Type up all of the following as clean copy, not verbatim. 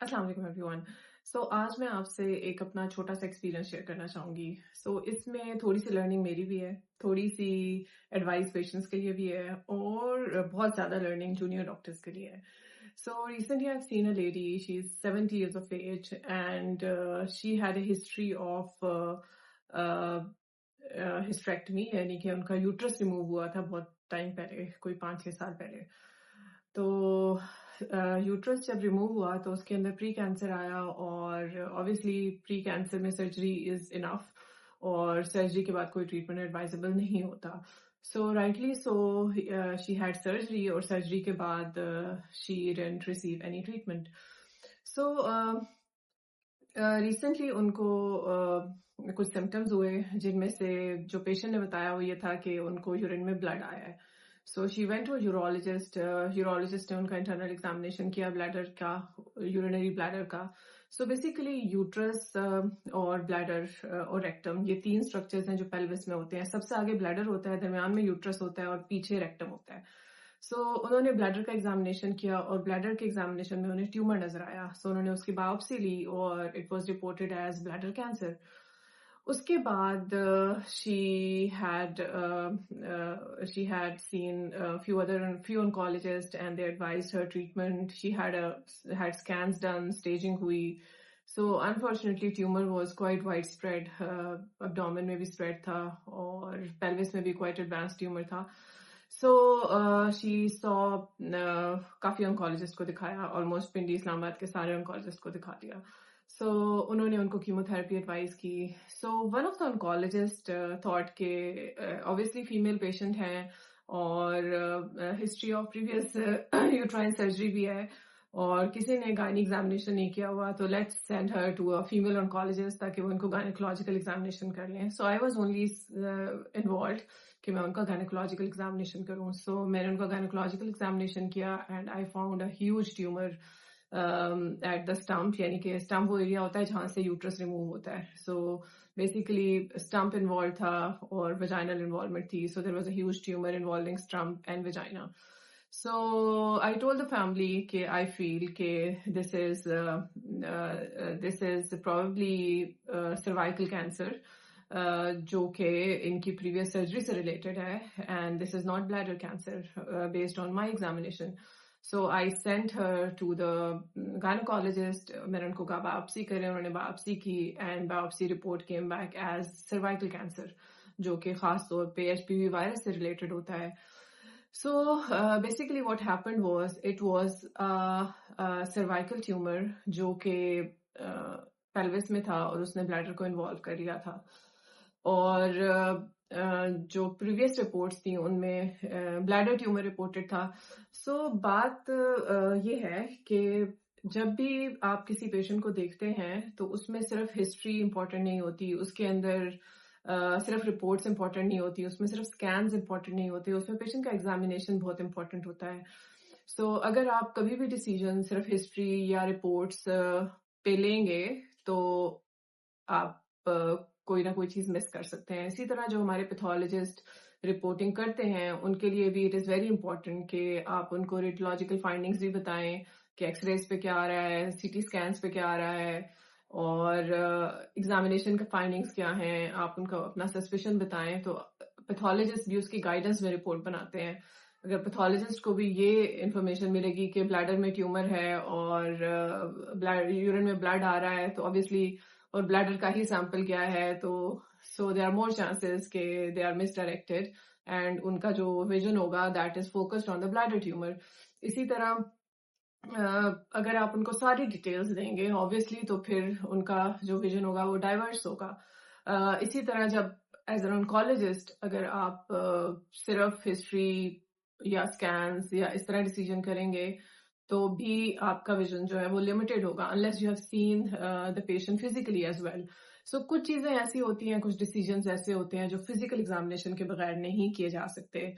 السلام علیکم every one. آج میں آپ سے ایک اپنا چھوٹا سا ایکسپیرینس شیئر کرنا چاہوں گی. اس میں تھوڑی سی لرننگ میری بھی ہے, تھوڑی سی ایڈوائس پیشنٹس کے لیے بھی ہے, اور بہت زیادہ لرننگ جونیئر ڈاکٹرس کے لیے ہے. Recently I've seen a lady, she's 70 years of age, and she had a history of uh, hysterectomy, یعنی کہ ان کا یوٹرس ریموو ہوا تھا بہت ٹائم پہلے, کوئی 5-6 سال پہلے. تو یوٹرس جب ریموو ہوا تو اس کے اندر پری کینسر آیا, اور obviously پری کینسر میں سرجری از انف, اور سرجری کے بعد کوئی ٹریٹمنٹ ایڈوائزبل نہیں ہوتا. Rightly so, she had surgery, اور سرجری کے بعد she didn't receive any treatment. Recently in کو کچھ سمٹمز ہوئے, جن میں سے جو پیشنٹ نے بتایا وہ یہ تھا کہ ان کو یورین میں بلڈ آیا ہے. She went to urologist. Urologist نے ان کا انٹرنل ایگزامینیشن کیا بلیڈر کا, یورینری بلیڈر کا. بیسیکلی یوٹرس اور بلیڈر اور ریکٹم, یہ 3 اسٹرکچرز ہیں جو پیلوس میں ہوتے ہیں. سب سے آگے بلیڈر ہوتا ہے, درمیان میں یوٹرس ہوتا ہے, اور پیچھے ریکٹم ہوتا ہے. انہوں نے بلیڈر کا ایگزامینیشن کیا, اور بلیڈر کے ایگزامینیشن میں انہیں ٹیومر نظر آیا. انہوں نے اس کی بایوپسی لی, اور it was reported as bladder cancer. اس کے بعد she had seen few oncologists, and they advised her treatment. She had scans done, staging ہوئی. Unfortunately tumor was quite widespread. Abdomen میں بھی spread تھا, اور pelvis میں بھی quite advanced tumor تھا. She saw کافی oncologist کو دکھایا, almost پنڈی اسلام آباد کے سارے oncologist کو دکھا دیا. انہوں نے ان کو کیموتھراپی ایڈوائز کی. One of the oncologist thought کہ obviously فیمیل پیشنٹ ہیں, اور ہسٹری آف پریویس یوٹرائن سرجری بھی ہے, اور کسی نے گائنی ایگزامینیشن نہیں کیا ہوا, تو let's send her to a female oncologist تاکہ وہ ان کو گائنیکولوجیکل ایگزامینیشن کر لیں. آئی واز اونلی انوالوڈ کہ میں ان کا گائنیکولوجیکل ایگزامینیشن کروں. میں نے ان کا گائنیکولوجیکل ایگزامینیشن کیا, and I found a huge tumour at the stump, یعنی کہ اسٹمپ وہ ایریا ہوتا ہے جہاں سے یوٹرس ریموو ہوتا ہے. بیسیکلی اسٹمپ انوالو تھا, اور ویجائنل انوالومنٹ تھی. There was a huge tumour involving stump and vagina. I told the family کہ I feel کہ this is probably cervical cancer, جو کہ ان کی previous surgery سے related ہے, and this is not bladder cancer based on my examination. I sent her to the gynecologist. میں نے ان کو کہا biopsy کریں, انہوں نے biopsy کی, and biopsy report came back as cervical cancer, جو کہ خاص طور پہ HPV وائرس سے related ہوتا ہے. Basically what happened was, it was a cervical tumor جو کہ pelvis میں تھا, اور اس نے bladder کو involve کر لیا تھا. اور جو پریویس رپورٹس تھیں ان میں بلیڈر ٹیومر رپورٹڈ تھا. بات یہ ہے کہ جب بھی آپ کسی پیشنٹ کو دیکھتے ہیں تو اس میں صرف ہسٹری امپورٹنٹ نہیں ہوتی, اس کے اندر صرف رپورٹس امپورٹنٹ نہیں ہوتی, اس میں صرف اسکینز امپورٹنٹ نہیں ہوتے, اس میں پیشنٹ کا ایگزامینیشن بہت امپورٹنٹ ہوتا ہے. اگر آپ کبھی بھی ڈیسیژن صرف ہسٹری یا رپورٹس پہ لیں گے تو آپ کوئی نہ کوئی چیز مس کر سکتے ہیں. اسی طرح جو ہمارے پیتھولوجسٹ رپورٹنگ کرتے ہیں ان کے لیے بھی اٹ از ویری امپورٹنٹ کہ آپ ان کو ریڈیولوجیکل فائنڈنگز بھی بتائیں کہ ایکس ریز پہ کیا آ رہا ہے, سی ٹی اسکینس پہ کیا آ رہا ہے, اور ایگزامینیشن کے فائنڈنگز کیا ہیں, آپ ان کو اپنا سسپیشن بتائیں. تو پیتھولوجسٹ بھی اس کی گائیڈنس میں رپورٹ بناتے ہیں. اگر پیتھولوجسٹ کو بھی یہ انفارمیشن ملے گی کہ بلیڈر میں ٹیومر ہے اور یورین میں بلڈ آ رہا ہے, تو obviously اور بلیڈر کا ہی سیمپل کیا ہے, تو دے آر مور چانسز کہ they are misdirected, and ان کا جو ویژن ہوگا that is focused on the bladder tumour. اسی طرح اگر آپ ان کو ساری ڈیٹیلز دیں گے obviously تو پھر ان کا جو ویژن ہوگا وہ ڈائیورس ہوگا. اسی طرح جب ایز این oncologist اگر آپ صرف ہسٹری یا اسکینس یا اس طرح ڈیسیژن کریں گے تو بھی آپ کا ویژن جو ہے وہ لمیٹڈ ہوگا, unless you have seen the patient physically as well. کچھ چیزیں ایسی ہوتی ہیں, کچھ ڈیسیژنز ایسے ہوتے ہیں جو فزیکل ایگزامینیشن کے بغیر نہیں کیے جا سکتے.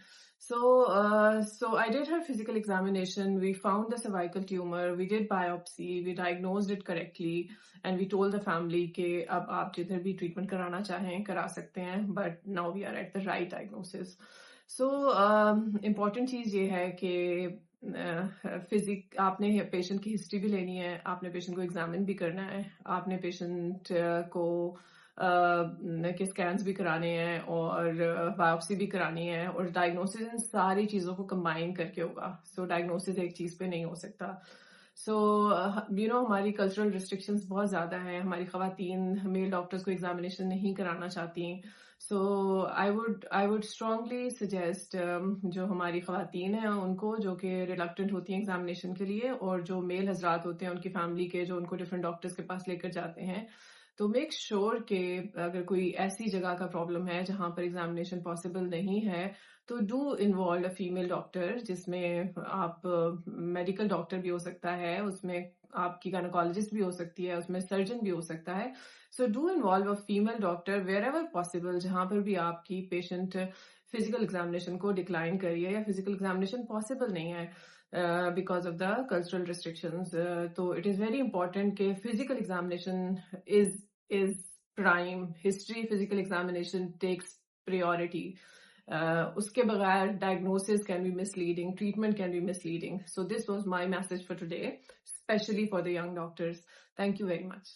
I did her physical examination. We found the cervical tumor. We did biopsy. We diagnosed it correctly. And we told the family کہ اب آپ جدھر بھی ٹریٹمنٹ کرانا چاہیں کرا سکتے ہیں, but now we are at the right diagnosis. Important چیز یہ ہے کہ فزک آپ نے پیشنٹ کی ہسٹری بھی لینی ہے, آپ نے پیشنٹ کو ایگزامن بھی کرنا ہے, آپ نے پیشنٹ کو کے اسکینس بھی کرانے ہیں اور بایوپسی بھی کرانی ہے, اور ڈائگنوسس ان ساری چیزوں کو کمبائن کر کے ہوگا. سو ڈائگنوسس ایک چیز پہ نہیں ہو سکتا. سو ہماری کلچرل ریسٹرکشنز بہت زیادہ ہیں. ہماری خواتین میل ڈاکٹرز کو ایگزامینیشن نہیں کرانا چاہتی. سو آئی وڈ اسٹرانگلی سجیسٹ جو ہماری خواتین ہیں ان کو, جو کہ ریلکٹنٹ ہوتی ہیں ایگزامینیشن کے لیے, اور جو میل حضرات ہوتے ہیں ان کی فیملی کے جو ان کو ڈفرینٹ ڈاکٹرز کے پاس لے کر جاتے ہیں, تو میک شور کہ اگر کوئی ایسی جگہ کا پرابلم ہے جہاں پر ایگزامینیشن پاسبل نہیں ہے تو do involve a female doctor, جس میں آپ میڈیکل ڈاکٹر بھی ہو سکتا ہے, اس میں آپ کی گائنیکالوجسٹ بھی ہو سکتی ہے, اس میں سرجن بھی ہو سکتا ہے. So do involve a female doctor where ever possible, جہاں پر بھی آپ کی پیشنٹ فزیکل ایگزامینیشن کو ڈکلائن کری ہے یا فزیکل ایگزامینیشن پاسبل نہیں ہے because of the cultural restrictions. تو اٹ از ویری امپورٹنٹ کہ physical examination is prime. History physical examination takes priority. اس کے بغیر diagnosis can be misleading, treatment can be misleading. So this was my message for today, especially for the young doctors. Thank you very much.